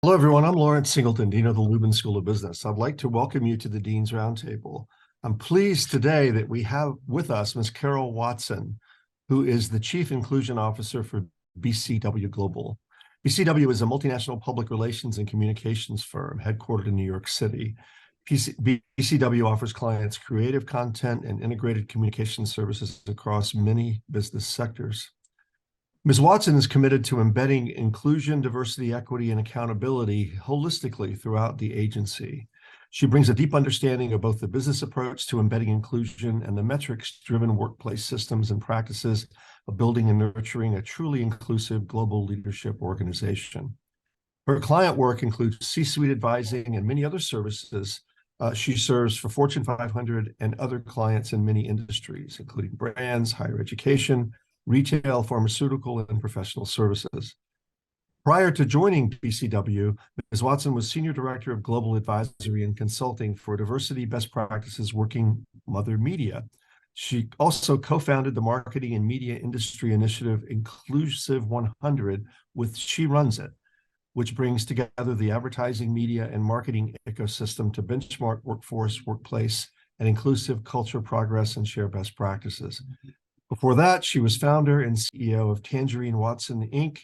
Hello, everyone. I'm Lawrence Singleton, Dean of the Lubin School of Business. I'd like to welcome you to the Dean's Roundtable. I'm pleased today that we have with us Ms. Carol Watson, who is the Chief Inclusion Officer for BCW Global. BCW is a multinational public relations and communications firm headquartered in New York City. BCW offers clients creative content and integrated communication services across many business sectors. Ms. Watson is committed to embedding inclusion, diversity, equity, and accountability holistically throughout the agency. She brings a deep understanding of both the business approach to embedding inclusion and the metrics-driven workplace systems and practices of building and nurturing a truly inclusive global leadership organization. Her client work includes C-suite advising and many other services. She serves for Fortune 500 and other clients in many industries, including brands, higher education, retail, pharmaceutical, and professional services. Prior to joining BCW, Ms. Watson was Senior Director of Global Advisory and Consulting for Diversity Best Practices Working Mother Media. She also co-founded the marketing and media industry initiative Inclusive 100 with She Runs It, which brings together the advertising, media, and marketing ecosystem to benchmark workforce, workplace, and inclusive culture progress and share best practices. Before that, she was founder and CEO of Tangerine Watson, Inc.,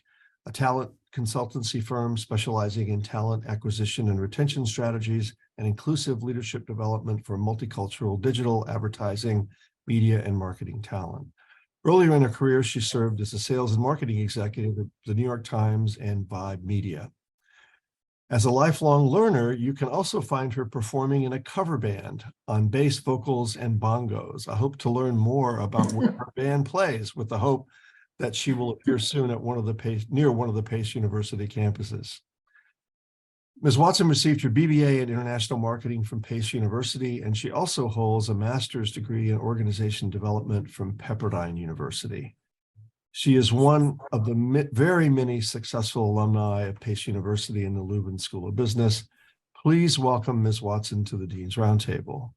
a talent consultancy firm specializing in talent acquisition and retention strategies and inclusive leadership development for multicultural digital advertising, media, and marketing talent. Earlier in her career, she served as a sales and marketing executive at the New York Times and Vibe Media. As a lifelong learner, you can also find her performing in a cover band on bass vocals and bongos. I hope to learn more about where her band plays, with the hope that she will appear soon at near one of the Pace University campuses. Ms. Watson received her BBA in International Marketing from Pace University, and she also holds a master's degree in Organization Development from Pepperdine University. She is one of the very many successful alumni of Pace University and the Lubin School of Business. Please welcome Ms. Watson to the Dean's Roundtable.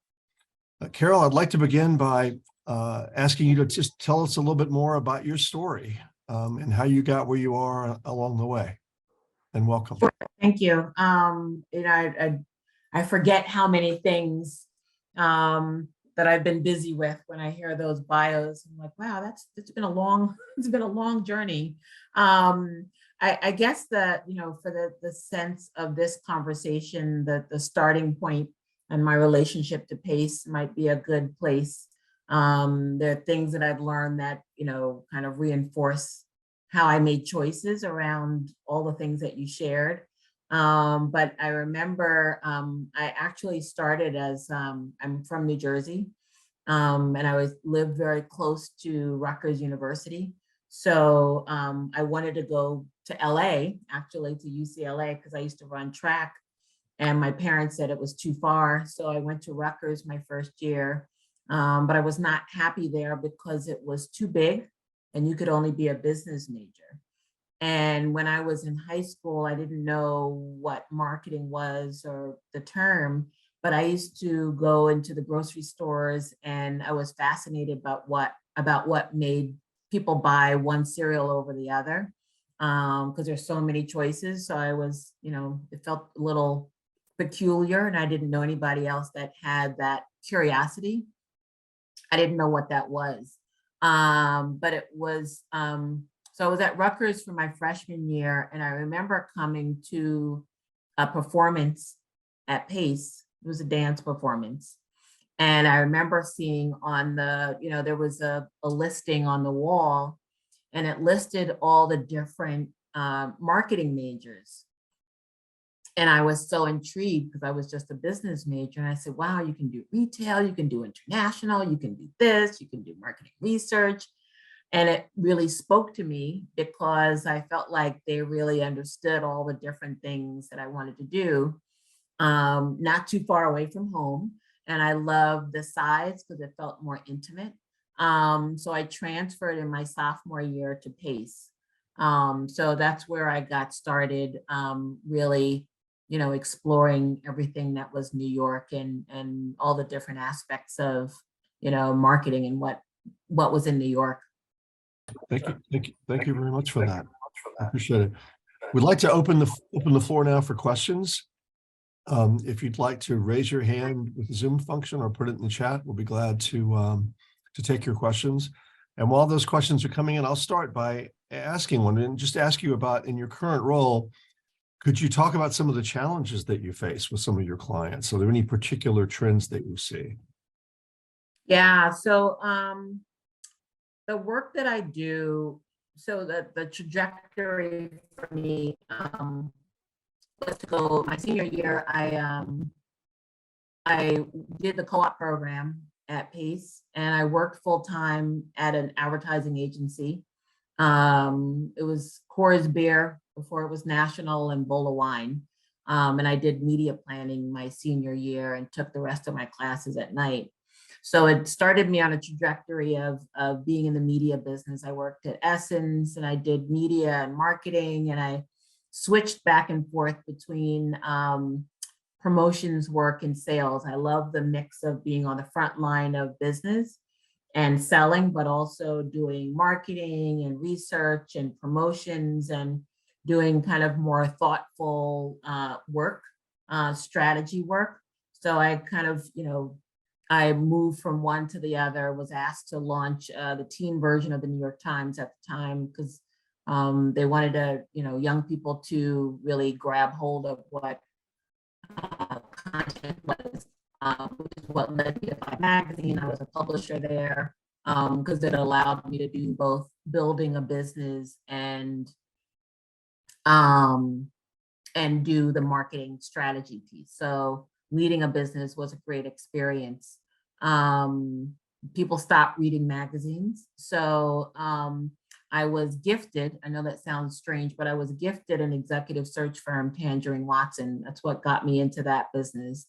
Carol, I'd like to begin by asking you to just tell us a little bit more about your story and how you got where you are along the way. And welcome. Sure. Thank you. I forget how many things that I've been busy with when I hear those bios. I'm like, wow, it's been a long journey. I guess that, for the sense of this conversation, that the starting point and my relationship to Pace might be a good place. There are things that I've learned that, kind of reinforce how I made choices around all the things that you shared. But I remember I actually started as, I'm from New Jersey, and I lived very close to Rutgers University. So I wanted to go to LA, actually to UCLA, because I used to run track, and my parents said it was too far. So I went to Rutgers my first year, but I was not happy there because it was too big and you could only be a business major. And when I was in high school, I didn't know what marketing was or the term, but I used to go into the grocery stores and I was fascinated about what made people buy one cereal over the other, because there's so many choices. So I was, it felt a little peculiar, and I didn't know anybody else that had that curiosity. I didn't know what that was, but it was, so I was at Rutgers for my freshman year, and I remember coming to a performance at Pace. It was a dance performance. And I remember seeing on the, there was a listing on the wall, and it listed all the different marketing majors. And I was so intrigued because I was just a business major. And I said, wow, you can do retail, you can do international, you can do this, you can do marketing research. And it really spoke to me because I felt like they really understood all the different things that I wanted to do, not too far away from home. And I loved the size because it felt more intimate. So I transferred in my sophomore year to Pace. So that's where I got started, really, exploring everything that was New York and all the different aspects of, marketing and what was in New York. Thank you very much for that. I appreciate it. We'd like to open the floor now for questions. If you'd like to raise your hand with the Zoom function or put it in the chat, we'll be glad to take your questions. And while those questions are coming in, I'll start by asking one and just ask you about, in your current role, could you talk about some of the challenges that you face with some of your clients? Are there any particular trends that you see? Yeah, so the work that I do, so the trajectory for me was to go my senior year. I did the co-op program at Pace, and I worked full time at an advertising agency. It was Coors Beer before it was National, and Bowl of Wine. And I did media planning my senior year and took the rest of my classes at night. So it started me on a trajectory of being in the media business. I worked at Essence and I did media and marketing, and I switched back and forth between promotions work and sales. I love the mix of being on the front line of business and selling, but also doing marketing and research and promotions and doing kind of more thoughtful work, strategy work. So I kind of, I moved from one to the other, was asked to launch the teen version of the New York Times at the time, because they wanted to, young people to really grab hold of what content was, which is what led me to Five Magazine. I was a publisher there because it allowed me to do both building a business and do the marketing strategy piece. So leading a business was a great experience. People stopped reading magazines. So I was gifted, I know that sounds strange, but I was gifted an executive search firm, Tangerine Watson. That's what got me into that business.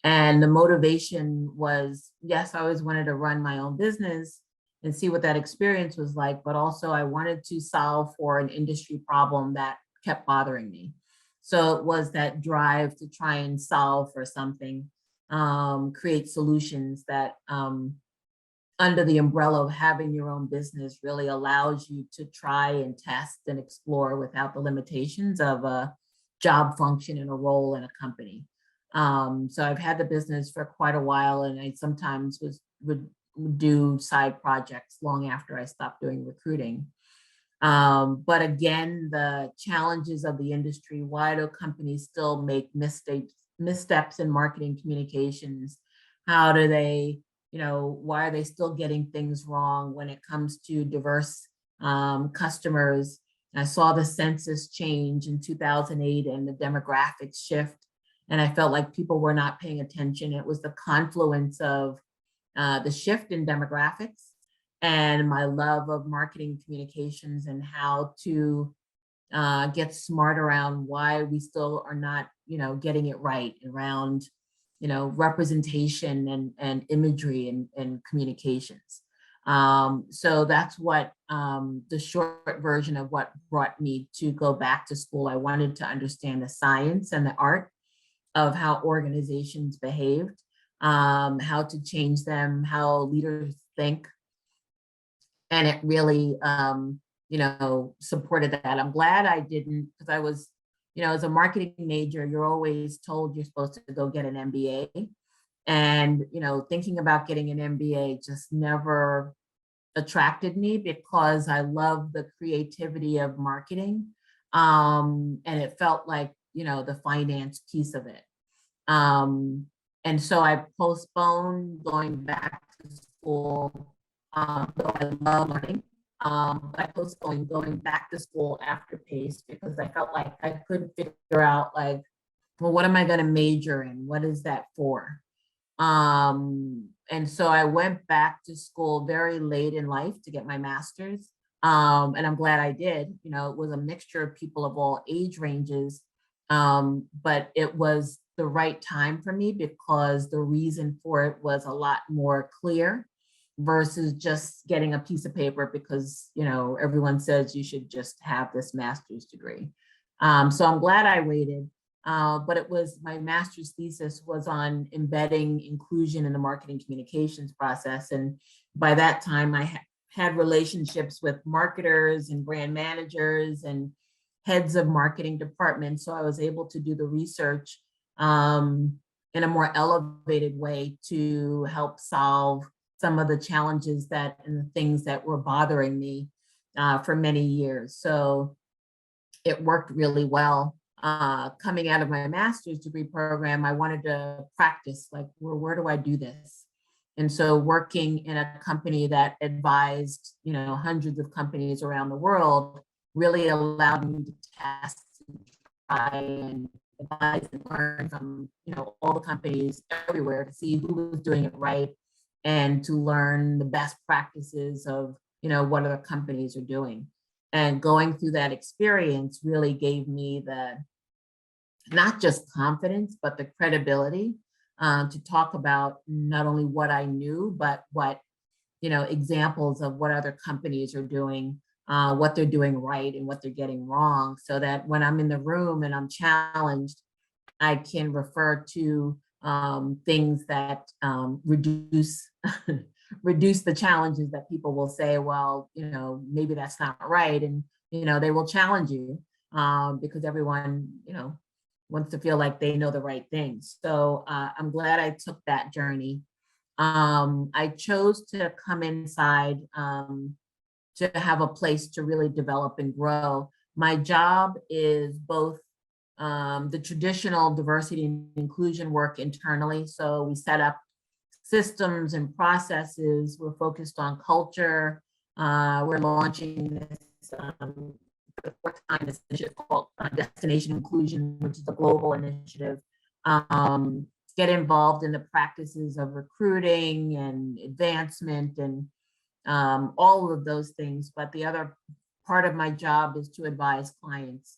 And the motivation was, yes, I always wanted to run my own business and see what that experience was like, but also I wanted to solve for an industry problem that kept bothering me. So it was that drive to try and solve for something, create solutions that under the umbrella of having your own business really allows you to try and test and explore without the limitations of a job function and a role in a company. So I've had the business for quite a while, and I sometimes would do side projects long after I stopped doing recruiting. But again, the challenges of the industry, why do companies still make missteps in marketing communications? How do they, why are they still getting things wrong when it comes to diverse customers? I saw the census change in 2008 and the demographics shift, and I felt like people were not paying attention. It was the confluence of the shift in demographics and my love of marketing communications and how to get smart around why we still are not, getting it right around, representation and imagery and communications. So that's what the short version of what brought me to go back to school. I wanted to understand the science and the art of how organizations behaved, how to change them, how leaders think. And it really, supported that. I'm glad I didn't, because I was, as a marketing major, you're always told you're supposed to go get an MBA. And, thinking about getting an MBA just never attracted me because I love the creativity of marketing. And it felt like, the finance piece of it. And so I postponed going back to school, though I love learning. I postponed going back to school after Pace because I felt like I couldn't figure out, like, well, what am I going to major in? What is that for? And so I went back to school very late in life to get my master's. And I'm glad I did. It was a mixture of people of all age ranges. But it was the right time for me because the reason for it was a lot more clear versus just getting a piece of paper because, everyone says you should just have this master's degree. So I'm glad I waited. But it was, my master's thesis was on embedding inclusion in the marketing communications process. And by that time I had relationships with marketers and brand managers and heads of marketing departments. So I was able to do the research in a more elevated way to help solve some of the challenges that and the things that were bothering me for many years. So it worked really well. Coming out of my master's degree program, I wanted to practice, like, where do I do this? And so working in a company that advised, hundreds of companies around the world really allowed me to test and try and advise and learn from, all the companies everywhere to see who was doing it right and to learn the best practices of, what other companies are doing. And going through that experience really gave me the, not just confidence, but the credibility to talk about not only what I knew, but what, examples of what other companies are doing, what they're doing right and what they're getting wrong, so that when I'm in the room and I'm challenged, I can refer to things that reduce reduce the challenges that people will say, well, maybe that's not right. And, they will challenge you because everyone, wants to feel like they know the right things. So I'm glad I took that journey. I chose to come inside to have a place to really develop and grow. My job is both the traditional diversity and inclusion work internally. So we set up systems and processes. We're focused on culture. We're launching this for the fourth time, this initiative called Destination Inclusion, which is a global initiative. Get involved in the practices of recruiting and advancement and all of those things. But the other part of my job is to advise clients,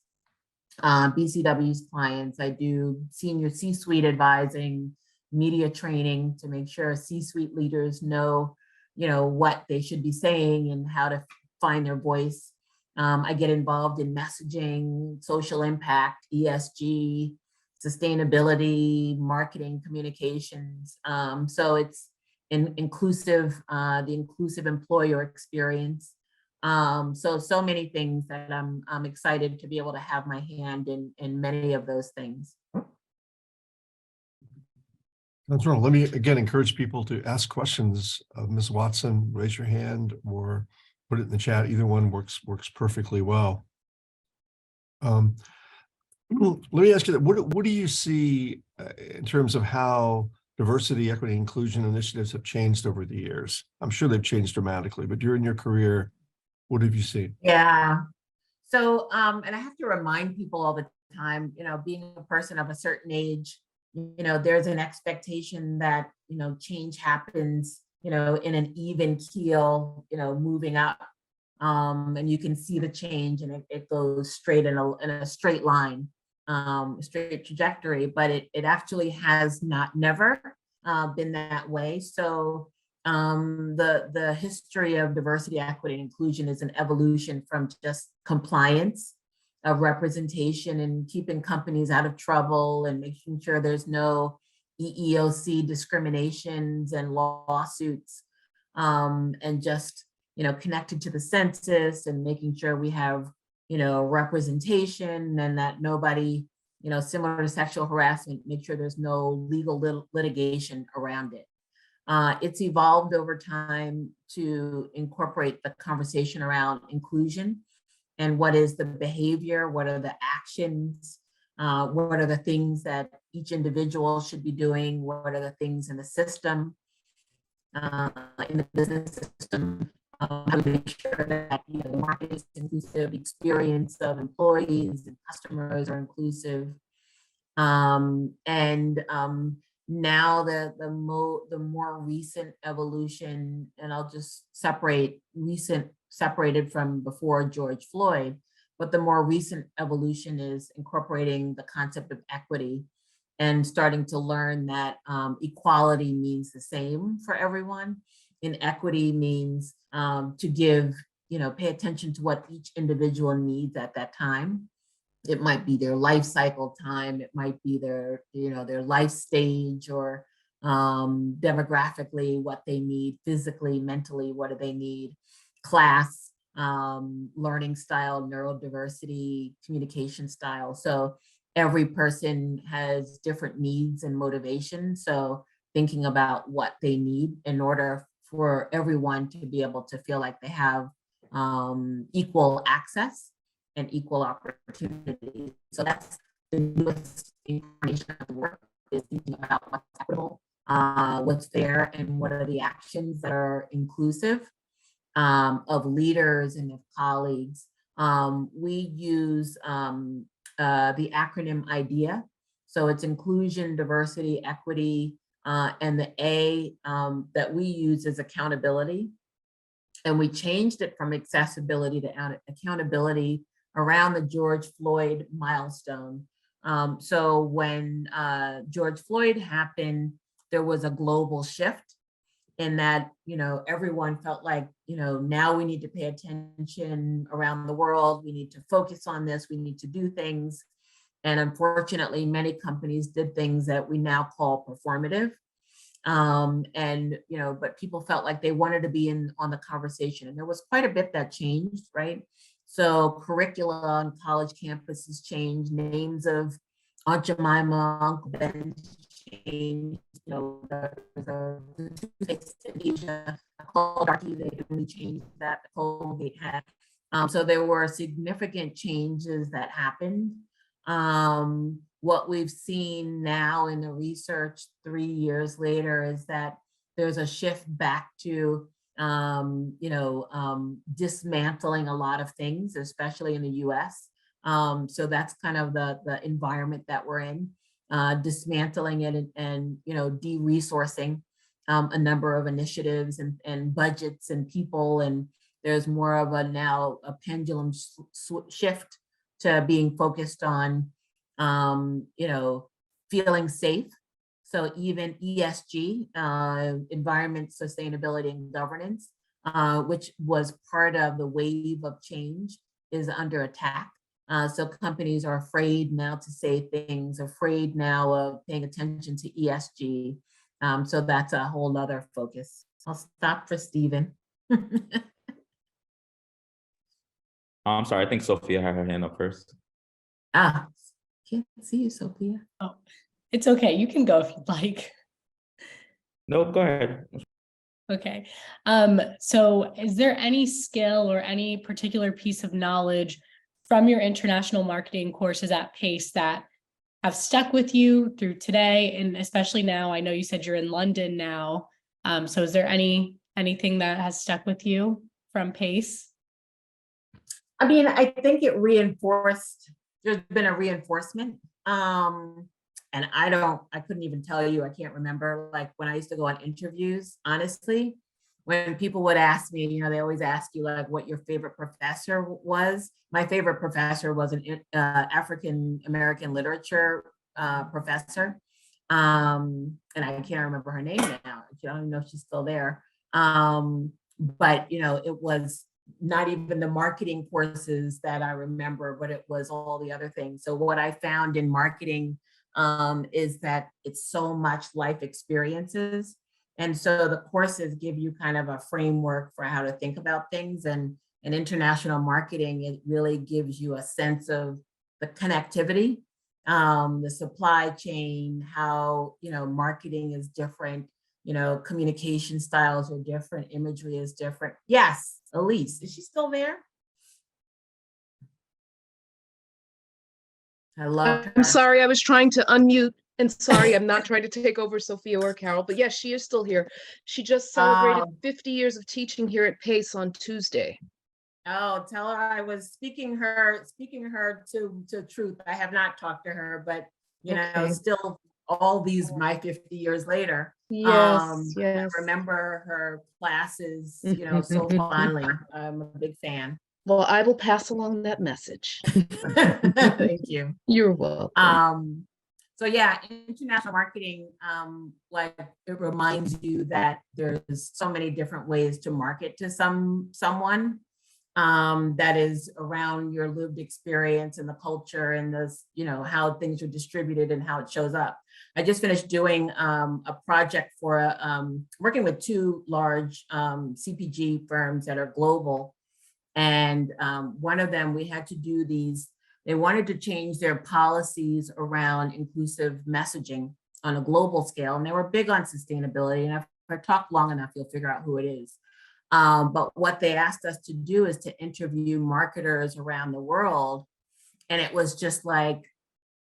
BCW's clients. I do senior C-suite advising, media training to make sure C-suite leaders know, what they should be saying and how to find their voice. I get involved in messaging, social impact, ESG, sustainability, marketing, communications. So it's inclusive, the inclusive employer experience. So many things that I'm excited to be able to have my hand in many of those things. That's right. Let me again encourage people to ask questions of Ms. Watson. Raise your hand or put it in the chat. Either one works perfectly well. Let me ask you that. What do you see in terms of how diversity, equity, inclusion initiatives have changed over the years? I'm sure they've changed dramatically, but during your career, what have you seen? Yeah. So, and I have to remind people all the time, being a person of a certain age, there's an expectation that, change happens, in an even keel, moving up. And you can see the change and it goes straight in a straight line, straight trajectory, but it actually has never been that way. So the history of diversity, equity, and inclusion is an evolution from just compliance of representation and keeping companies out of trouble and making sure there's no EEOC discriminations and lawsuits, and just, connected to the census and making sure we have, representation and that nobody, similar to sexual harassment, make sure there's no legal litigation around it. It's evolved over time to incorporate the conversation around inclusion and what is the behavior, what are the actions, what are the things that each individual should be doing, what are the things in the system, in the business system, how to make sure that the market is inclusive, the experience of employees and customers are inclusive. Now the more recent evolution, and I'll just separated from before George Floyd, but the more recent evolution is incorporating the concept of equity and starting to learn that equality means the same for everyone. And equity means to give, pay attention to what each individual needs at that time. It might be their life cycle time. It might be their, their life stage, or demographically what they need, physically, mentally, what do they need, class, learning style, neurodiversity, communication style. So every person has different needs and motivations. So thinking about what they need in order for everyone to be able to feel like they have equal access and equal opportunity. So that's the newest incarnation of the work, is thinking about what's equitable, what's fair, and what are the actions that are inclusive of leaders and of colleagues. We use the acronym IDEA. So it's inclusion, diversity, equity, and the A that we use is accountability. And we changed it from accessibility to accountability around the George Floyd milestone. So when George Floyd happened, there was a global shift in that, everyone felt like, now we need to pay attention around the world. We need to focus on this. We need to do things. And unfortunately, many companies did things that we now call performative. But people felt like they wanted to be on the conversation, and there was quite a bit that changed, right? So curricula on college campuses changed, names of Aunt Jemima, Uncle Ben changed, the Asia, Cold Darky, they only changed that, the Colgate hat. So there were significant changes that happened. What we've seen now in the research 3 years later is that there's a shift back to, dismantling a lot of things, especially in the US. So that's kind of the environment that we're in, dismantling it and de-resourcing a number of initiatives and budgets and people. And there's more of now a pendulum shift to being focused on feeling safe. So even ESG, environment, sustainability, and governance, which was part of the wave of change, is under attack. So companies are afraid now to say things, afraid now of paying attention to ESG. So that's a whole nother focus. I'll stop for Stephen. I'm sorry, I think Sophia had her hand up first. Can't see you, Sophia. Oh, it's okay. You can go if you'd like. No, go ahead. Okay. So is there any skill or any particular piece of knowledge from your international marketing courses at Pace that have stuck with you through today? And especially now, I know you said you're in London now. So is there anything that has stuck with you from Pace? I mean, I think it reinforced, there's been a reinforcement. And I couldn't even tell you, I can't remember, like when I used to go on interviews, honestly, when people would ask me, they always ask you like what your favorite professor was. My favorite professor was an African-American literature professor. And I can't remember her name now. I don't even know if she's still there. But it was not even the marketing courses that I remember, but it was all the other things. So what I found in marketing is that it's so much life experiences. And so the courses give you kind of a framework for how to think about things. And in international marketing, it really gives you a sense of the connectivity, the supply chain, how, marketing is different, communication styles are different, imagery is different. Yes, Elise, is she still there? I love her. I'm sorry, I was trying to unmute, and sorry, I'm not trying to take over Sophia or Carol, but yes, she is still here. She just celebrated 50 years of teaching here at Pace on Tuesday. Oh, tell her I was speaking her to truth. I have not talked to her, but Okay. still all these my 50 years later. Yes, yes. I remember her classes, so fondly. I'm a big fan. Well, I will pass along that message. Thank you. You're welcome. So yeah, international marketing, like it reminds you that there's so many different ways to market to someone that is around your lived experience and the culture and this, how things are distributed and how it shows up. I just finished doing a project for working with two large CPG firms that are global. And one of them, we had to do these, they wanted to change their policies around inclusive messaging on a global scale. And they were big on sustainability. And if I talk long enough, you'll figure out who it is. But what they asked us to do is to interview marketers around the world. And it was just like,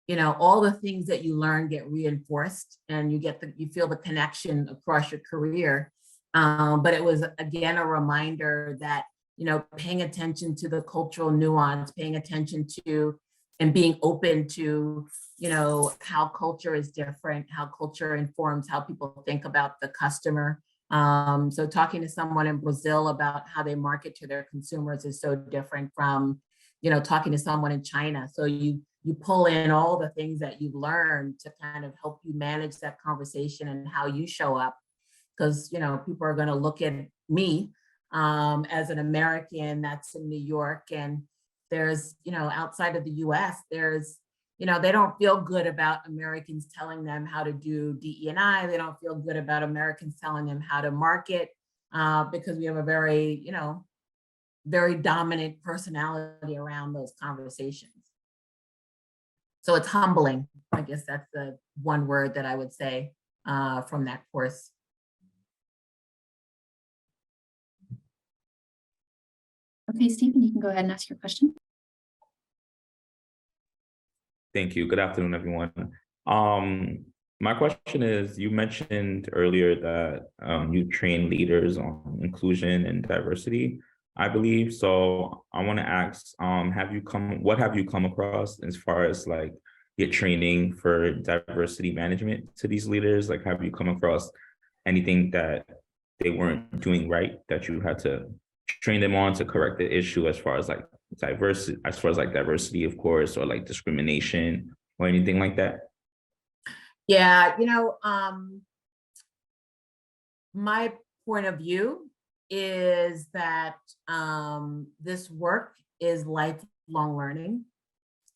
you know, all the things that you learn get reinforced, and you feel the connection across your career. But it was, again, a reminder that, you know, paying attention to the cultural nuance, paying attention to and being open to, you know, how culture is different, how culture informs how people think about the customer. So talking to someone in Brazil about how they market to their consumers is so different from, you know, talking to someone in China. So you pull in all the things that you've learned to kind of help you manage that conversation and how you show up. Because, you know, people are going to look at me as an American that's in New York, and there's, you know, outside of the US, there's, you know, they don't feel good about Americans telling them how to do DE&I. They don't feel good about Americans telling them how to market because we have a very, you know, very dominant personality around those conversations. So it's humbling. I guess that's the one word that I would say from that course. Okay, Stephen, you can go ahead and ask your question. Thank you. Good afternoon, everyone. My question is, you mentioned earlier that you train leaders on inclusion and diversity, I believe. So I want to ask, what have you come across as far as like your training for diversity management to these leaders? Like, have you come across anything that they weren't doing right that you had to train them on to correct the issue as far as like diversity, of course, or like discrimination or anything like that? Yeah, you know, my point of view is that this work is lifelong learning,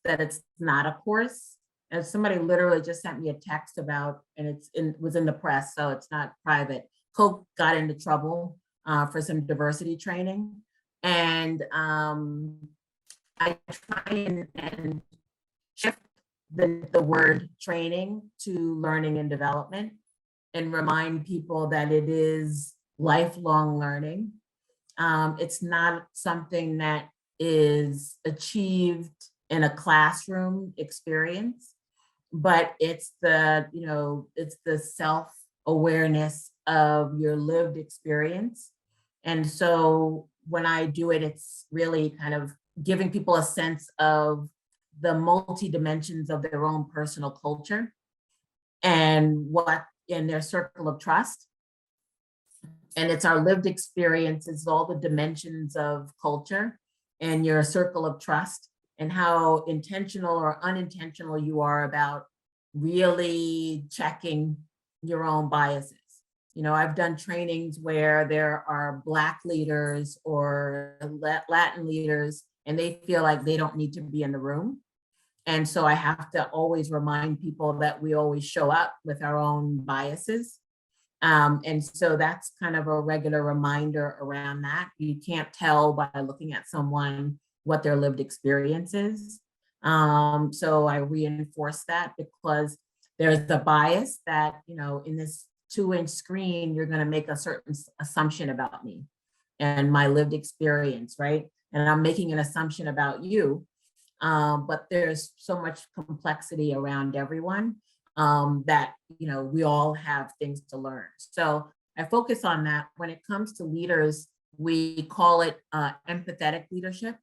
that it's not a course. And somebody literally just sent me a text about, and was in the press, so it's not private. Coke got into trouble for some diversity training. And I try and shift the word training to learning and development and remind people that it is lifelong learning. It's not something that is achieved in a classroom experience, but it's the, you know, it's the self-awareness of your lived experience. And so when I do it, it's really kind of giving people a sense of the multi-dimensions of their own personal culture and what in their circle of trust. And it's our lived experiences, all the dimensions of culture and your circle of trust, and how intentional or unintentional you are about really checking your own biases. You know, I've done trainings where there are Black leaders or Latin leaders, and they feel like they don't need to be in the room. And so I have to always remind people that we always show up with our own biases. And so that's kind of a regular reminder around that. You can't tell by looking at someone what their lived experience is. So I reinforce that because there's the bias that, you know, in this 2-inch screen, you're going to make a certain assumption about me and my lived experience, right? And I'm making an assumption about you. But there's so much complexity around everyone that, you know, we all have things to learn. So I focus on that. When it comes to leaders, we call it empathetic leadership.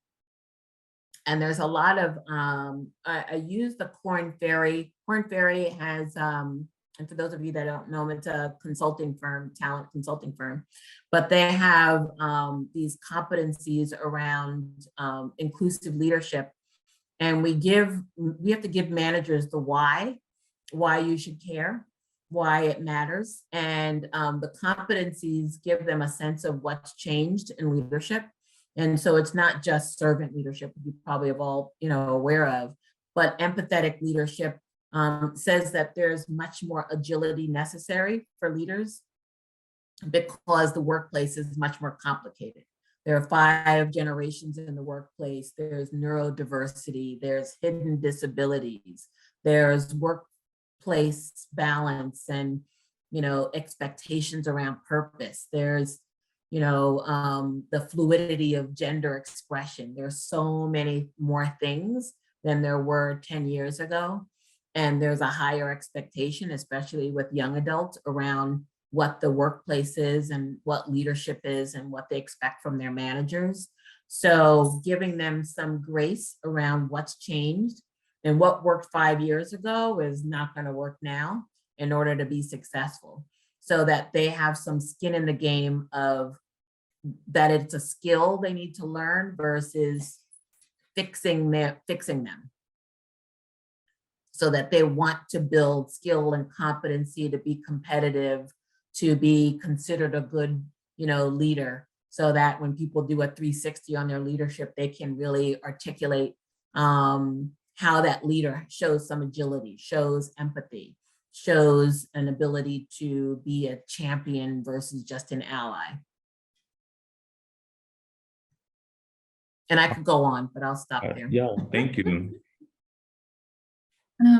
And there's a lot of, I use the Korn Ferry. Korn Ferry has, and for those of you that don't know, it's a consulting firm, talent consulting firm, but they have these competencies around inclusive leadership. And we have to give managers the why you should care, why it matters. And the competencies give them a sense of what's changed in leadership. And so it's not just servant leadership, you probably have all, you know, aware of, but empathetic leadership says that there's much more agility necessary for leaders because the workplace is much more complicated. There are 5 generations in the workplace. There's neurodiversity, there's hidden disabilities, there's workplace balance and, expectations around purpose. There's, the fluidity of gender expression. There's so many more things than there were 10 years ago. And there's a higher expectation, especially with young adults, around what the workplace is and what leadership is and what they expect from their managers. So giving them some grace around what's changed and what worked 5 years ago is not going to work now in order to be successful, so that they have some skin in the game of that it's a skill they need to learn versus fixing them, so that they want to build skill and competency to be competitive, to be considered a good, leader, so that when people do a 360 on their leadership, they can really articulate how that leader shows some agility, shows empathy, shows an ability to be a champion versus just an ally. And I could go on, but I'll stop there. Yeah, thank you.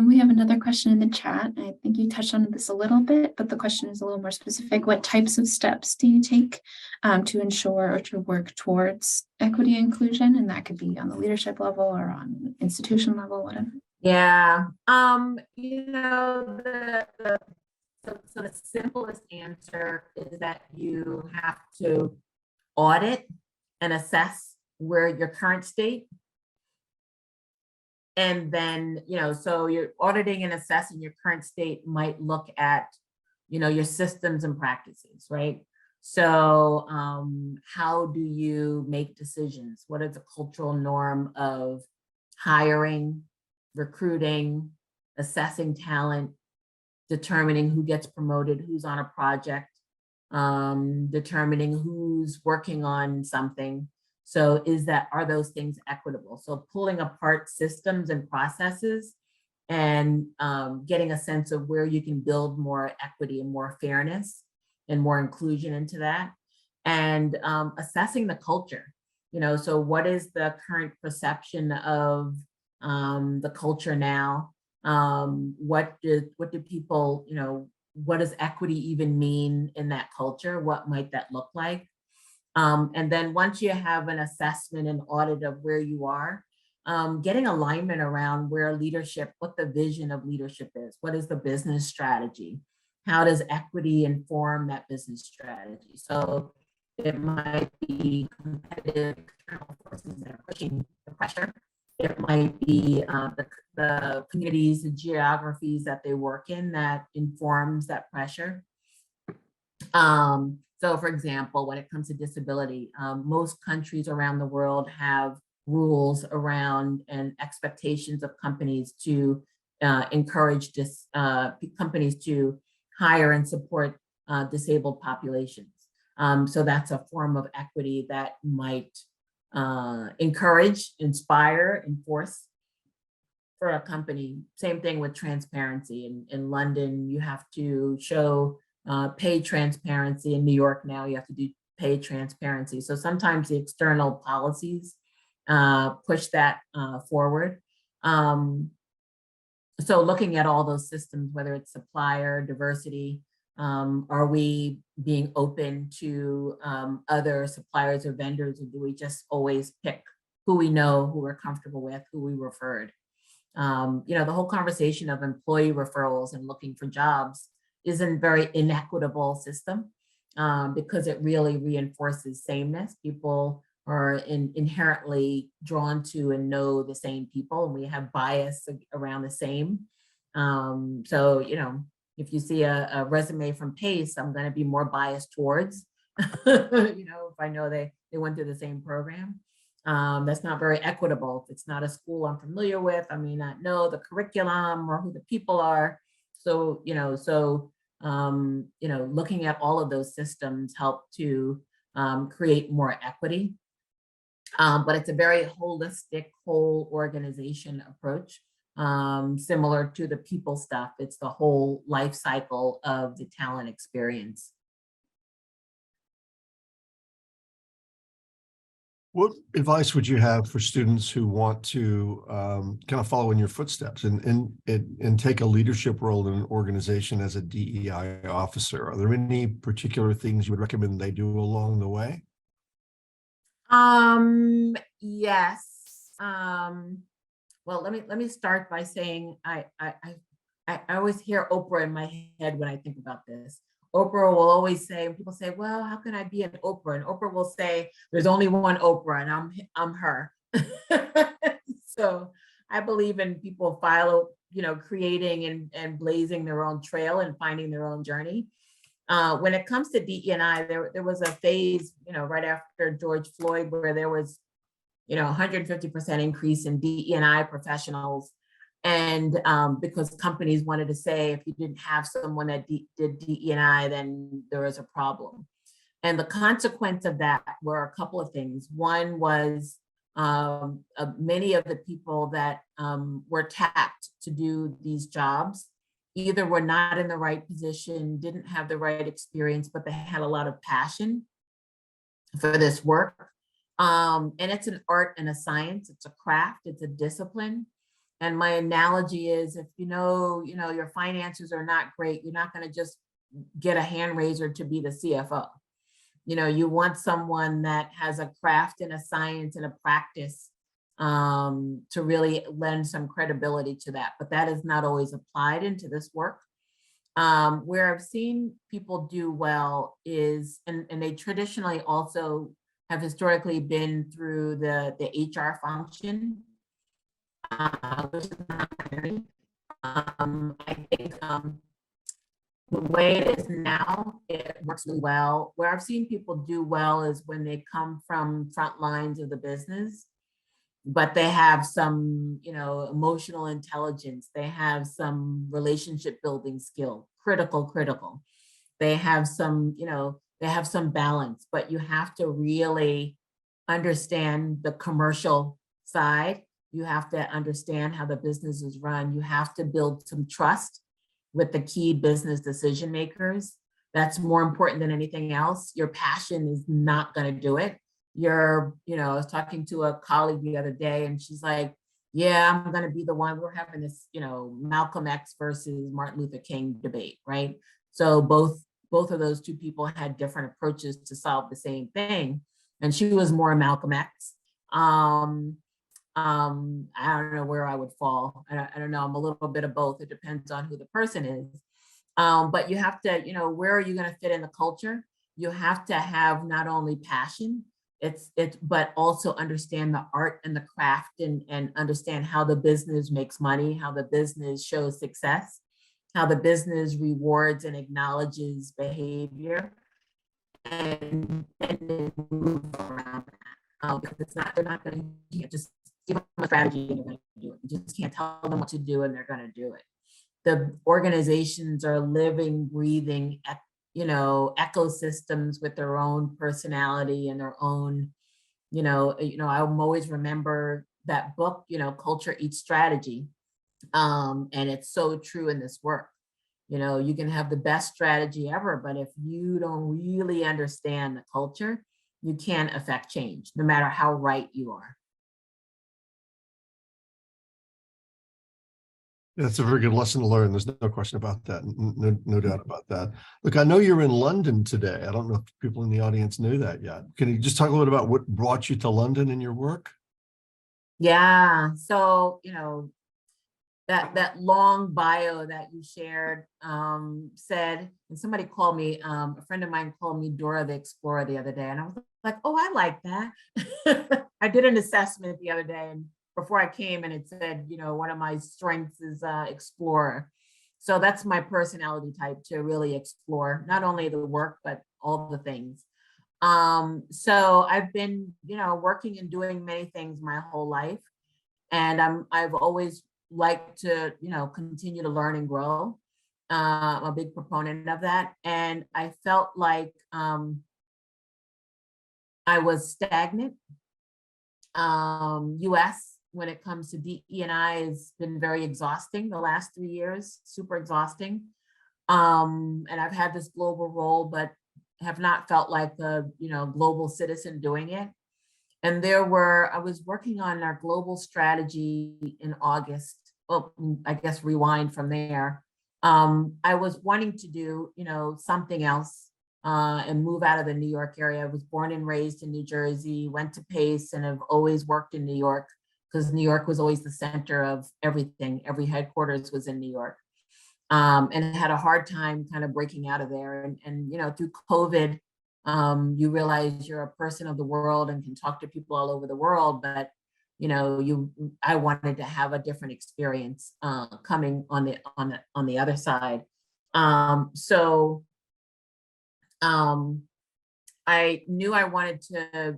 We have another question in the chat. I think you touched on this a little bit, but the question is a little more specific. What types of steps do you take to ensure or to work towards equity and inclusion? And that could be on the leadership level or on institution level, whatever. Yeah, so the simplest answer is that you have to audit and assess where your current state. And then, so you're auditing and assessing your current state might look at, your systems and practices, right? So how do you make decisions? What is the cultural norm of hiring, recruiting, assessing talent, determining who gets promoted, who's on a project, determining who's working on something. So are those things equitable? So pulling apart systems and processes and getting a sense of where you can build more equity and more fairness and more inclusion into that, and assessing the culture. So what is the current perception of the culture now? What do people, what does equity even mean in that culture? What might that look like? And then once you have an assessment and audit of where you are, getting alignment around where leadership, what the vision of leadership is, what is the business strategy? How does equity inform that business strategy? So it might be competitive external forces that are pushing the pressure. It might be the communities and geographies that they work in that informs that pressure. So for example, when it comes to disability, most countries around the world have rules around and expectations of companies to encourage companies to hire and support disabled populations. So that's a form of equity that might encourage, inspire, enforce for a company. Same thing with transparency. In London, you have to show pay transparency. In New York now, you have to do pay transparency. So sometimes the external policies push that forward. So looking at all those systems, whether it's supplier, diversity, are we being open to other suppliers or vendors, or do we just always pick who we know, who we're comfortable with, who we referred? The whole conversation of employee referrals and looking for jobs isn't very inequitable system because it really reinforces sameness. People are inherently drawn to and know the same people, and we have bias around the same. So, if you see a resume from PACE, I'm going to be more biased towards, if I know they went through the same program. That's not very equitable. If it's not a school I'm familiar with, I may not know the curriculum or who the people are. So, looking at all of those systems help to create more equity. But it's a very holistic, whole organization approach, similar to the people stuff. It's the whole life cycle of the talent experience. What advice would you have for students who want to kind of follow in your footsteps and take a leadership role in an organization as a DEI officer? Are there any particular things you would recommend they do along the way? Yes. Well, let me start by saying I always hear Oprah in my head when I think about this. Oprah will always say, when people say, well, how can I be an Oprah? And Oprah will say, there's only one Oprah and I'm her. So I believe in people creating and blazing their own trail and finding their own journey. When it comes to DE&I, there was a phase, right after George Floyd, where there was, 150% increase in DE&I professionals. And because companies wanted to say, if you didn't have someone that did DE&I, then there was a problem. And the consequence of that were a couple of things. One was many of the people that were tapped to do these jobs either were not in the right position, didn't have the right experience, but they had a lot of passion for this work. And it's an art and a science, it's a craft, it's a discipline. And my analogy is, if your finances are not great, you're not going to just get a hand raiser to be the CFO. You want someone that has a craft and a science and a practice to really lend some credibility to that. But that is not always applied into this work. Where I've seen people do well is, and they traditionally also have historically been through the HR function, which is not very, I think the way it is now, it works really well. Where I've seen people do well is when they come from front lines of the business, but they have some, emotional intelligence. They have some relationship building skill, critical. They have some, they have some balance, but you have to really understand the commercial side. You have to understand how the business is run. You have to build some trust with the key business decision makers. That's more important than anything else. Your passion is not going to do it. I was talking to a colleague the other day and she's like, yeah, I'm going to be the one. We're having this, Malcolm X versus Martin Luther King debate, right? So both of those two people had different approaches to solve the same thing. And she was more Malcolm X. I don't know where I would fall. I don't know. I'm a little bit of both. It depends on who the person is. But you have to, where are you going to fit in the culture? You have to have not only passion, but also understand the art and the craft and understand how the business makes money, how the business shows success, how the business rewards and acknowledges behavior, and then move around that. Because they're not going to just give them a strategy and they're going to do it. You just can't tell them what to do and they're going to do it. The organizations are living, breathing, ecosystems with their own personality and their own, I always remember that book, Culture Eats Strategy. And it's so true in this work. You can have the best strategy ever, but if you don't really understand the culture, you can't affect change, no matter how right you are. That's a very good lesson to learn. There's no question about that. No doubt about that. Look, I know you're in London today. I don't know if people in the audience knew that yet. Can you just talk a little bit about what brought you to London in your work? Yeah. So, that long bio that you shared said, and somebody called me, a friend of mine called me Dora the Explorer the other day. And I was like, oh, I like that. I did an assessment the other day and before I came and it said, one of my strengths is explorer. So that's my personality type, to really explore not only the work, but all the things. So I've been, working and doing many things my whole life. And I've always liked to, continue to learn and grow. I'm a big proponent of that. And I felt like I was stagnant. US, when it comes to DE&I, has been very exhausting the last 3 years, super exhausting. And I've had this global role, but have not felt like a global citizen doing it. And I was working on our global strategy in August. Oh, I guess rewind from there. I was wanting to do, something else and move out of the New York area. I was born and raised in New Jersey, went to Pace, and have always worked in New York because New York was always the center of everything. Every headquarters was in New York. And had a hard time kind of breaking out of there. And through COVID, you realize you're a person of the world and can talk to people all over the world, but I wanted to have a different experience coming on the other side. I knew I wanted to,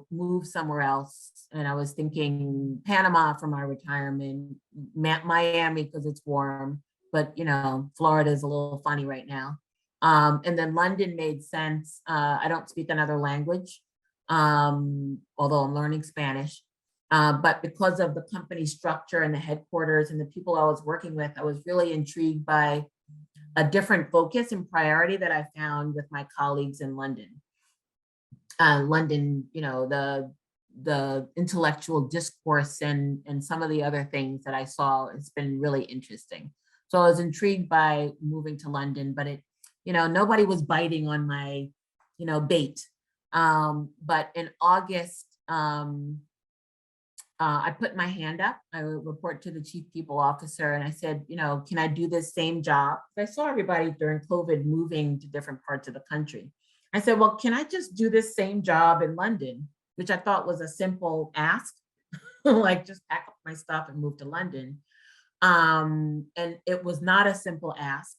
move somewhere else. And I was thinking Panama for my retirement, Miami because it's warm, but Florida is a little funny right now. And then London made sense. I don't speak another language, although I'm learning Spanish. But because of the company structure and the headquarters and the people I was working with, I was really intrigued by a different focus and priority that I found with my colleagues in London. London, the intellectual discourse and some of the other things that I saw, it's been really interesting. So I was intrigued by moving to London, but nobody was biting on my, bait. But in August, I put my hand up. I would report to the chief people officer and I said, can I do this same job? I saw everybody during COVID moving to different parts of the country. I said, well, can I just do this same job in London, which I thought was a simple ask, like just pack up my stuff and move to London. And it was not a simple ask.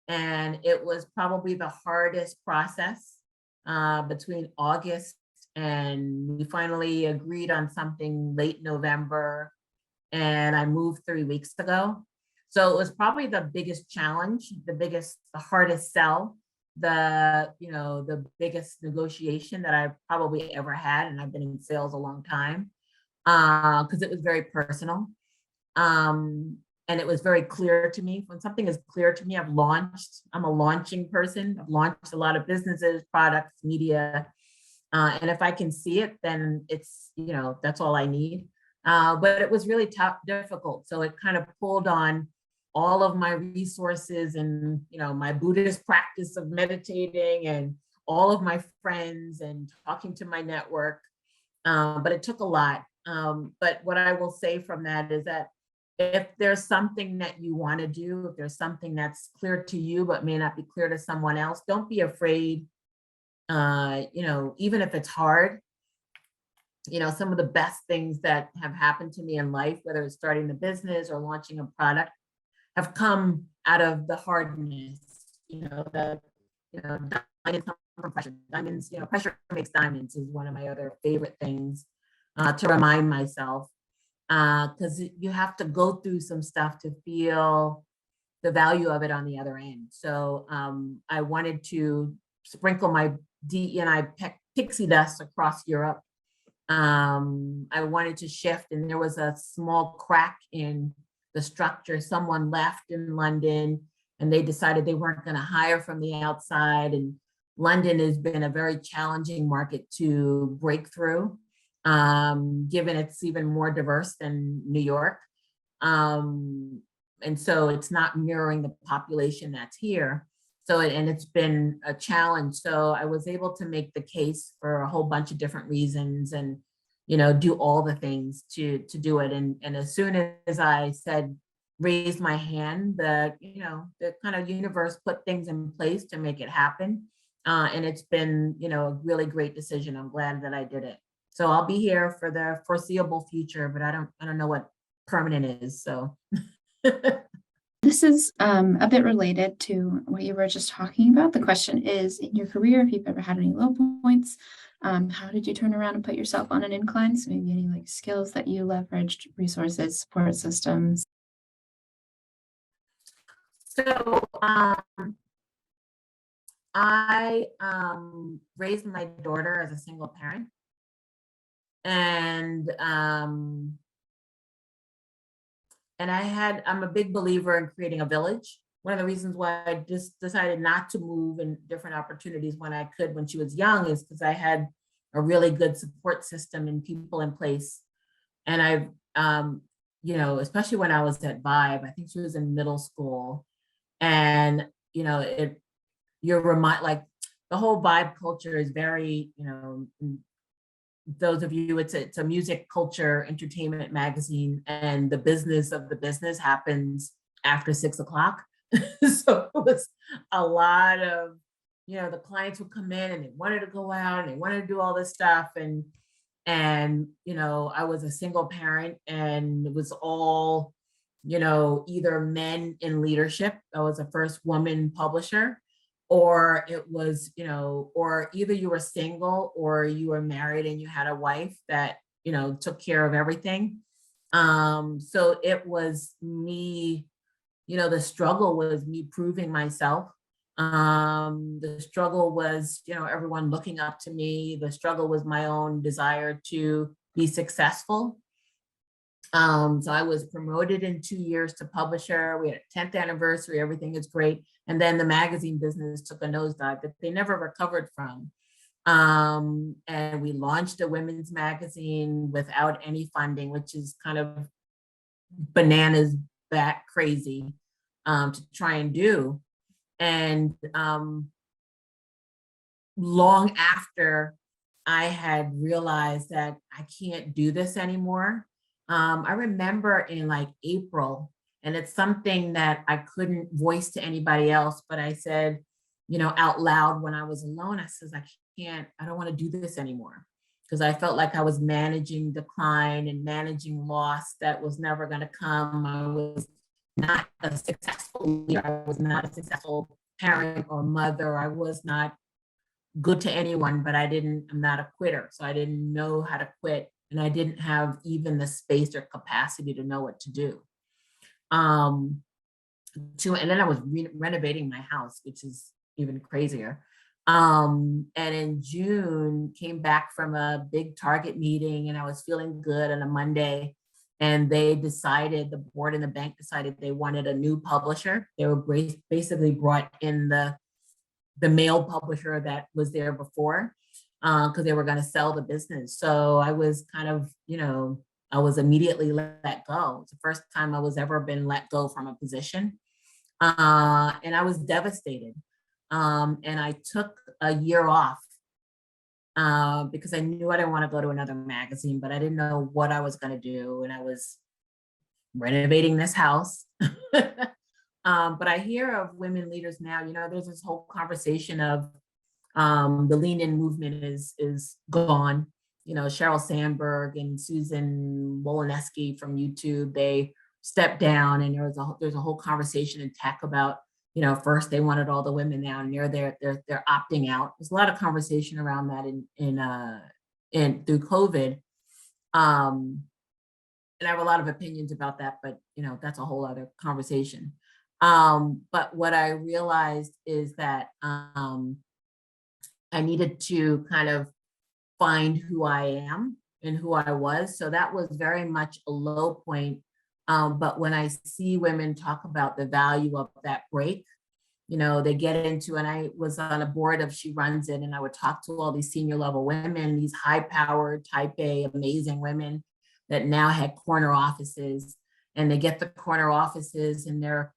And it was probably the hardest process between August and we finally agreed on something late November and I moved 3 weeks ago. So it was probably the biggest challenge, the hardest sell, the biggest negotiation that I've probably ever had. And I've been in sales a long time because it was very personal. And it was very clear to me. When something is clear to me, I'm a launching person. I've launched a lot of businesses, products, media. And if I can see it, then it's, that's all I need. But it was really difficult. So it kind of pulled on all of my resources and, my Buddhist practice of meditating and all of my friends and talking to my network. But it took a lot. But what I will say from that is that if there's something that you want to do, if there's something that's clear to you, but may not be clear to someone else, don't be afraid. Even if it's hard, some of the best things that have happened to me in life, whether it's starting the business or launching a product, have come out of the hardness. Diamonds come from pressure. Diamonds, pressure makes diamonds is one of my other favorite things to remind myself, because you have to go through some stuff to feel the value of it on the other end. So I wanted to sprinkle my DE&I pixie dust across Europe. I wanted to shift, and there was a small crack in the structure. Someone left in London and they decided they weren't going to hire from the outside. And London has been a very challenging market to break through, given it's even more diverse than New York. And so it's not mirroring the population that's here. So, and it's been a challenge. So I was able to make the case for a whole bunch of different reasons and, do all the things to do it. And as soon as I raised my hand, the kind of universe put things in place to make it happen. And it's been, a really great decision. I'm glad that I did it. So I'll be here for the foreseeable future, but I don't know what permanent is. So. This is a bit related to what you were just talking about. The question is, in your career, if you've ever had any low points, how did you turn around and put yourself on an incline? So maybe any skills that you leveraged, resources, support systems. So I raised my daughter as a single parent. And I'm a big believer in creating a village. One of the reasons why I just decided not to move in different opportunities when I could, when she was young, is because I had a really good support system and people in place. And I've, you know, especially when I was at Vibe, I think she was in middle school, and, you know, like the whole Vibe culture is very, you know, those of you, it's a music, culture, entertainment magazine, and the business of the business happens after 6 o'clock. So it was a lot of, you know, the clients would come in and they wanted to go out and they wanted to do all this stuff. And, you know, I was a single parent, and it was all, you know, either men in leadership. I was the first woman publisher, or it was, you know, or either you were single or you were married and you had a wife that, you know, took care of everything. So it was me, you know, the struggle was me proving myself. The struggle was, you know, everyone looking up to me. The struggle was my own desire to be successful. So I was promoted in 2 years to publisher. We had a 10th anniversary, everything is great. And then the magazine business took a nosedive that they never recovered from. And we launched a women's magazine without any funding, which is kind of bananas bat crazy to try and do. And long after I had realized that I can't do this anymore, I remember in like April, and it's something that I couldn't voice to anybody else, but I said, you know, out loud when I was alone, I says, I don't want to do this anymore. Because I felt like I was managing decline and managing loss that was never going to come. I was not a successful leader. I was not a successful parent or mother. I was not good to anyone, but I'm not a quitter. So I didn't know how to quit. And I didn't have even the space or capacity to know what to do. And then I was renovating my house, which is even crazier. And in June, came back from a big Target meeting, and I was feeling good on a Monday. And they decided, the board and the bank decided they wanted a new publisher. They were basically brought in the male publisher that was there before, because they were going to sell the business. So I was kind of, you know, I was immediately let go. It's the first time I was ever been let go from a position. And I was devastated. And I took a year off because I knew I didn't want to go to another magazine, but I didn't know what I was going to do. And I was renovating this house. But I hear of women leaders now, you know, there's this whole conversation of the lean in movement is gone. You know, Sheryl Sandberg and Susan Wojcicki from YouTube, they stepped down, and there's a whole conversation in tech about, you know, first they wanted all the women now, and they're opting out. There's a lot of conversation around that in through COVID. And I have a lot of opinions about that, but you know, that's a whole other conversation. But what I realized is that I needed to kind of find who I am and who I was. So that was very much a low point. But when I see women talk about the value of that break, you know, they get into, and I was on a board of She Runs It, and I would talk to all these senior level women, these high powered type A, amazing women that now had corner offices, and they get the corner offices and they're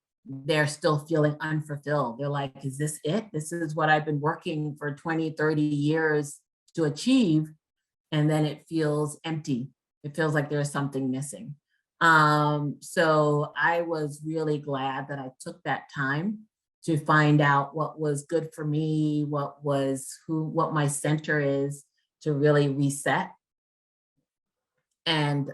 still feeling unfulfilled. They're like, is this it? This is what I've been working for 20, 30 years to achieve. And then it feels empty. It feels like there's something missing. So I was really glad that I took that time to find out what was good for me, what my center is, to really reset. And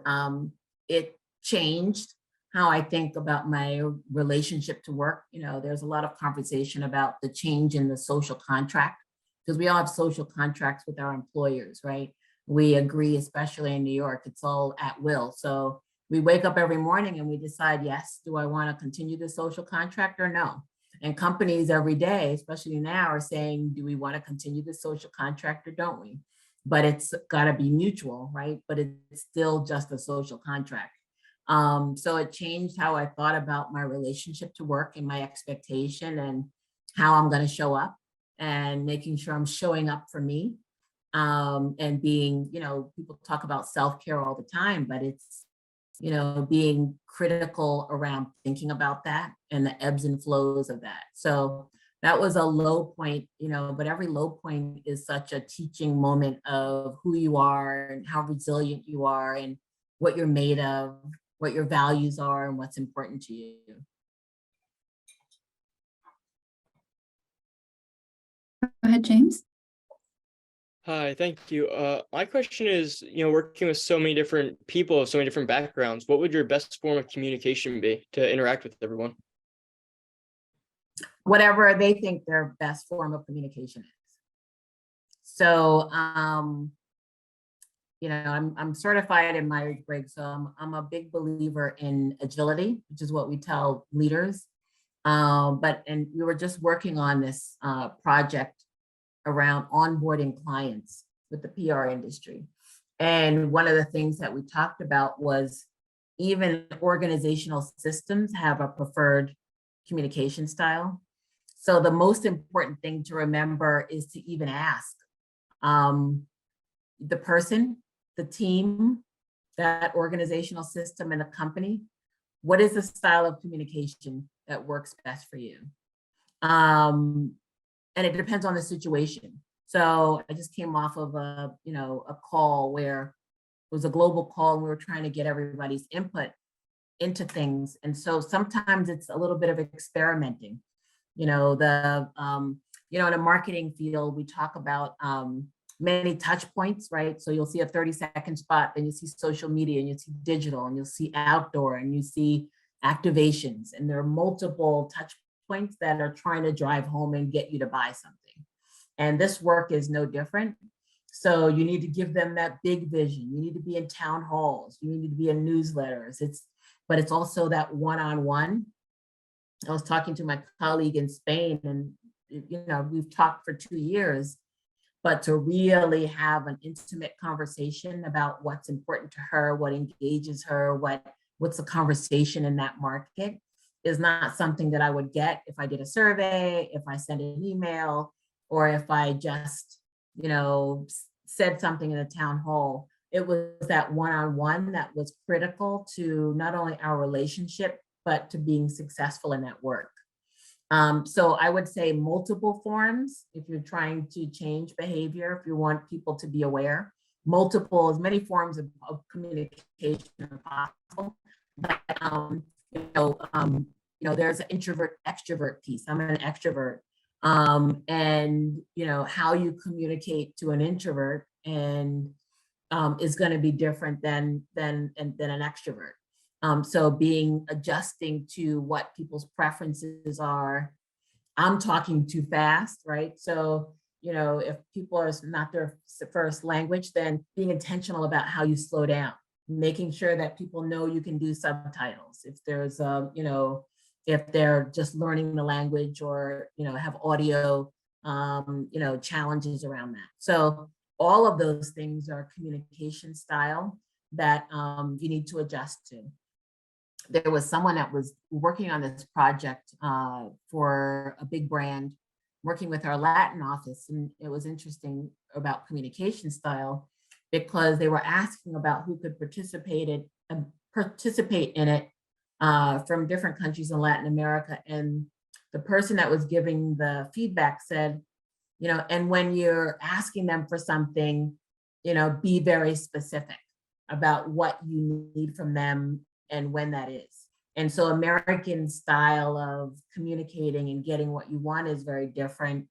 it changed how I think about my relationship to work. You know, there's a lot of conversation about the change in the social contract, because we all have social contracts with our employers, right? We agree, especially in New York, it's all at will. So we wake up every morning and we decide, yes, do I want to continue the social contract or no? And companies every day, especially now, are saying, do we want to continue the social contract or don't we? But it's got to be mutual, right? But it's still just a social contract. So it changed how I thought about my relationship to work and my expectation and how I'm going to show up, and making sure I'm showing up for me. and being, people talk about self-care all the time, but it's, being critical around thinking about that and the ebbs and flows of that. So that was a low point, but every low point is such a teaching moment of who you are and how resilient you are and what you're made of, what your values are and what's important to you. Go ahead, James. Hi, thank you. My question is, working with so many different people of so many different backgrounds, what would your best form of communication be to interact with everyone? Whatever they think their best form of communication is. So, I'm certified in Myers-Briggs, so I'm a big believer in agility, which is what we tell leaders. And we were just working on this project around onboarding clients with the PR industry. And one of the things that we talked about was even organizational systems have a preferred communication style. So the most important thing to remember is to even ask the person, the team, that organizational system and the company, what is the style of communication that works best for you? And it depends on the situation. So I just came off of a call where it was a global call and we were trying to get everybody's input into things. And so sometimes it's a little bit of experimenting. In a marketing field, we talk about many touch points, right? So you'll see a 30-second spot, then you see social media, and you see digital, and you'll see outdoor, and you see activations, and there are multiple touch points that are trying to drive home and get you to buy something. And this work is no different. So you need to give them that big vision. You need to be in town halls. You need to be in newsletters. But it's also that one-on-one. I was talking to my colleague in Spain, and we've talked for 2 years, but to really have an intimate conversation about what's important to her, what engages her, what's the conversation in that market is not something that I would get if I did a survey, if I sent an email, or if I just, said something in a town hall. It was that one-on-one that was critical to not only our relationship, but to being successful in that work. So I would say multiple forms if you're trying to change behavior, if you want people to be aware, as many forms of communication are possible. But there's an introvert extrovert piece. I'm an extrovert, and how you communicate to an introvert and is going to be different than an extrovert. So adjusting to what people's preferences are. I'm talking too fast, right? So, if people are not their first language, then being intentional about how you slow down, making sure that people know you can do subtitles. If there's, if they're just learning the language or, have audio, challenges around that. So all of those things are communication style that you need to adjust to. There was someone that was working on this project for a big brand, working with our Latin office. And it was interesting about communication style because they were asking about who could participate in it from different countries in Latin America. And the person that was giving the feedback said, and when you're asking them for something, be very specific about what you need from them and when that is. And so American style of communicating and getting what you want is very different.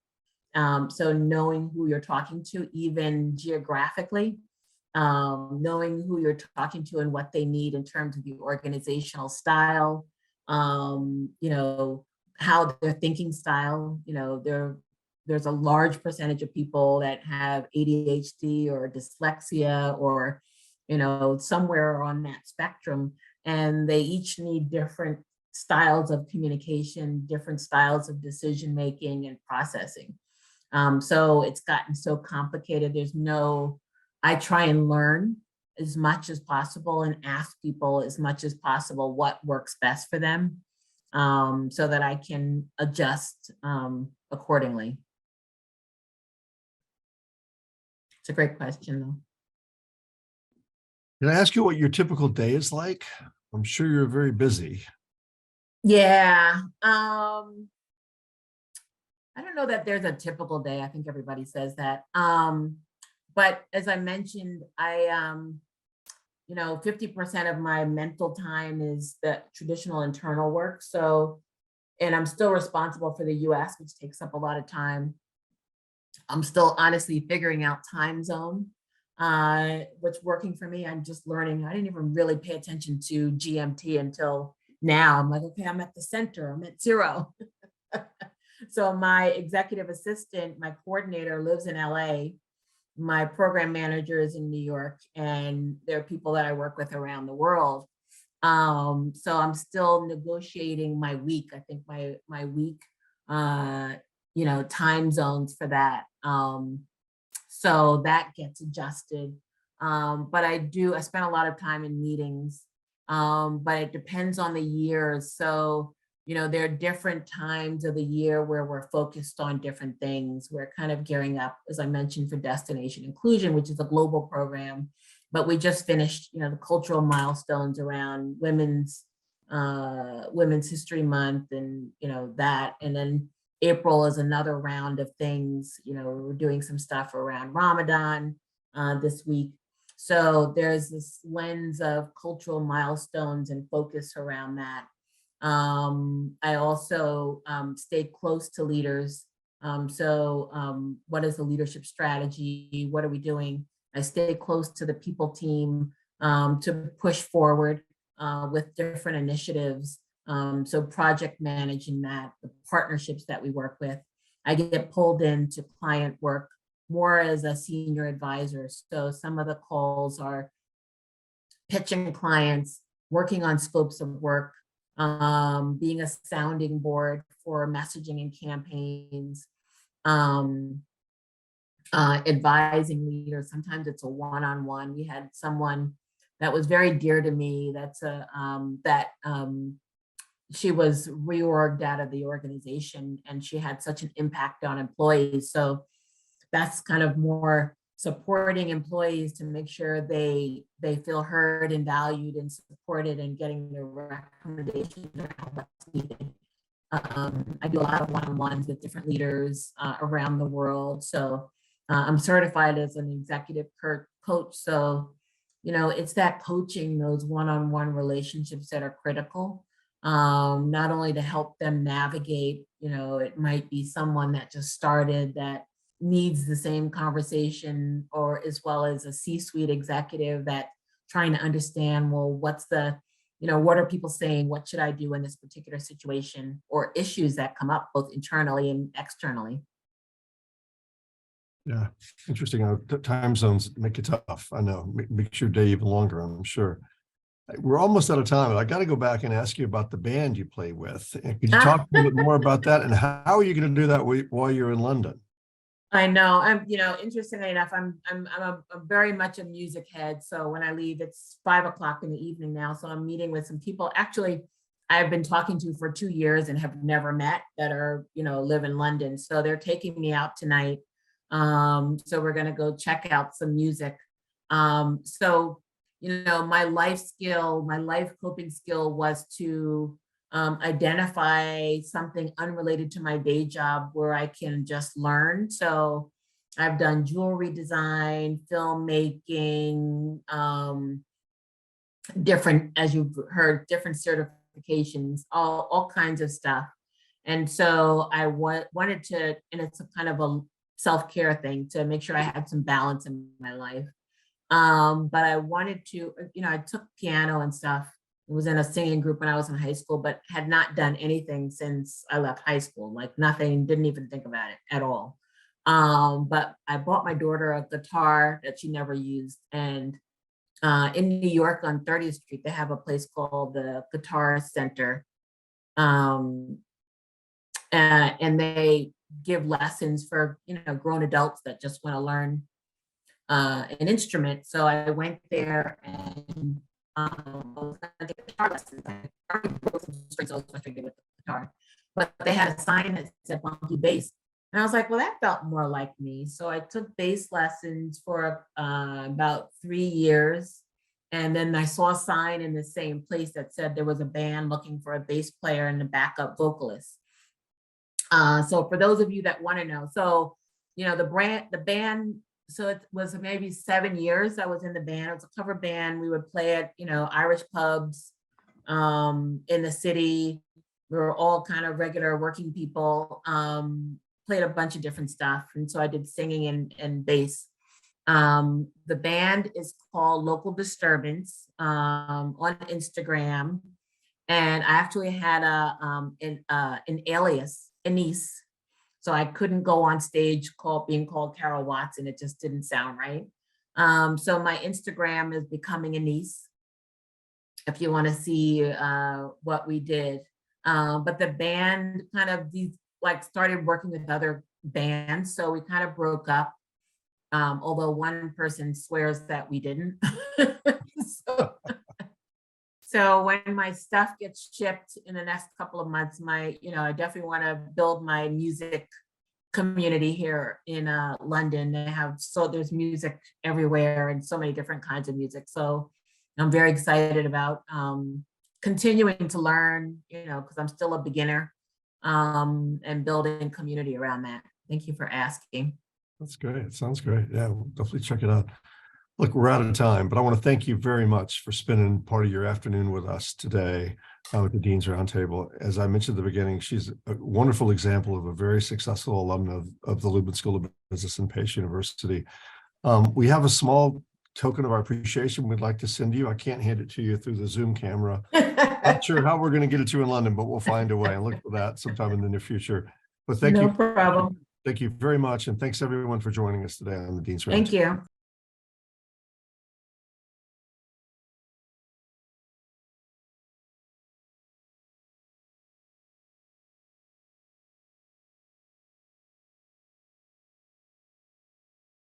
So knowing who you're talking to, even geographically, knowing who you're talking to and what they need in terms of the organizational style, how their thinking style, there's a large percentage of people that have ADHD or dyslexia or, somewhere on that spectrum, and they each need different styles of communication, different styles of decision-making and processing. So it's gotten so complicated. I try and learn as much as possible and ask people as much as possible what works best for them, so that I can adjust accordingly. It's a great question, though. Can I ask you what your typical day is like? I'm sure you're very busy. Yeah. I don't know that there's a typical day. I think everybody says that. But as I mentioned, 50% of my mental time is the traditional internal work. So, and I'm still responsible for the US, which takes up a lot of time. I'm still honestly figuring out time zone, what's working for me. I'm just learning. I didn't even really pay attention to GMT until now. I'm like, okay, I'm at the center, I'm at 0. So my executive assistant, my coordinator lives in LA. My program manager is in New York, and there are people that I work with around the world. So I'm still negotiating my week. I think my week, time zones for that. So that gets adjusted. But I spend a lot of time in meetings, but it depends on the year. So, there are different times of the year where we're focused on different things. We're kind of gearing up, as I mentioned, for Destination Inclusion, which is a global program. But we just finished, the cultural milestones around Women's History Month, and that. And then April is another round of things. We're doing some stuff around Ramadan this week. So there's this lens of cultural milestones and focus around that. I also stay close to leaders. What is the leadership strategy? What are we doing? I stay close to the people team to push forward with different initiatives. So project managing that, the partnerships that we work with. I get pulled into client work more as a senior advisor. So some of the calls are pitching clients, working on scopes of work, being a sounding board for messaging and campaigns, advising leaders. Sometimes it's a one-on-one. We had someone that was very dear to me. She was reorged out of the organization, and she had such an impact on employees. So that's kind of more supporting employees to make sure they feel heard and valued and supported, and getting the recommendations or help that's needed. I do a lot of one-on-ones with different leaders around the world. So I'm certified as an executive coach. So, it's that coaching, those one-on-one relationships that are critical, not only to help them navigate, it might be someone that just started that needs the same conversation, or as well as a C-suite executive that trying to understand, well, what are people saying? What should I do in this particular situation, or issues that come up both internally and externally? Yeah, interesting. Time zones make it tough. I know, makes your day even longer, I'm sure. We're almost out of time. I got to go back and ask you about the band you play with. Could you talk a little bit more about that, and how are you going to do that while you're in London? I know. Interestingly enough, I'm very much a music head. So when I leave, it's 5 o'clock in the evening now. So I'm meeting with some people. Actually, I've been talking to for 2 years and have never met, that are, live in London. So they're taking me out tonight. So we're going to go check out some music. My life coping skill was to identify something unrelated to my day job where I can just learn. So I've done jewelry design, filmmaking, different, as you've heard, different certifications, all kinds of stuff. And so I wanted to, and it's a kind of a self-care thing, to make sure I had some balance in my life. But I wanted to, I took piano and stuff. I was in a singing group when I was in high school, but had not done anything since I left high school, like nothing, didn't even think about it at all. But I bought my daughter a guitar that she never used. And in New York on 30th Street, they have a place called the Guitar Center. And they give lessons for, grown adults that just want to learn an instrument. So I went there and I was going to get guitar lessons. I already broke some strings, so I was frustrated with the guitar. But they had a sign that said funky bass. And I was like, well, that felt more like me. So I took bass lessons for about 3 years. And then I saw a sign in the same place that said there was a band looking for a bass player and a backup vocalist. So for those of you that want to know, so, the band, so it was maybe 7 years I was in the band. It was a cover band. We would play at, Irish pubs in the city. We were all kind of regular working people, played a bunch of different stuff. And so I did singing and bass. The band is called Local Disturbance on Instagram. And I actually had an alias, Anise. So I couldn't go on stage being called Carol Watson. It just didn't sound right. So my Instagram is Becoming Anise, if you want to see what we did. But the band kind of started working with other bands. So we kind of broke up. Although one person swears that we didn't. So when my stuff gets shipped in the next couple of months, I definitely want to build my music community here in London. There's music everywhere and so many different kinds of music. So I'm very excited about continuing to learn, because I'm still a beginner, and building community around that. Thank you for asking. That's great. It sounds great. Yeah, we'll definitely check it out. Look, we're out of time, but I want to thank you very much for spending part of your afternoon with us today at the Dean's Roundtable. As I mentioned at the beginning, she's a wonderful example of a very successful alumna of the Lubin School of Business and Pace University. We have a small token of our appreciation we'd like to send you. I can't hand it to you through the Zoom camera. Not sure how we're going to get it to you in London, but we'll find a way and look for that sometime in the near future. But thank you. No problem. Thank you very much. And thanks everyone for joining us today on the Dean's Roundtable. Thank you.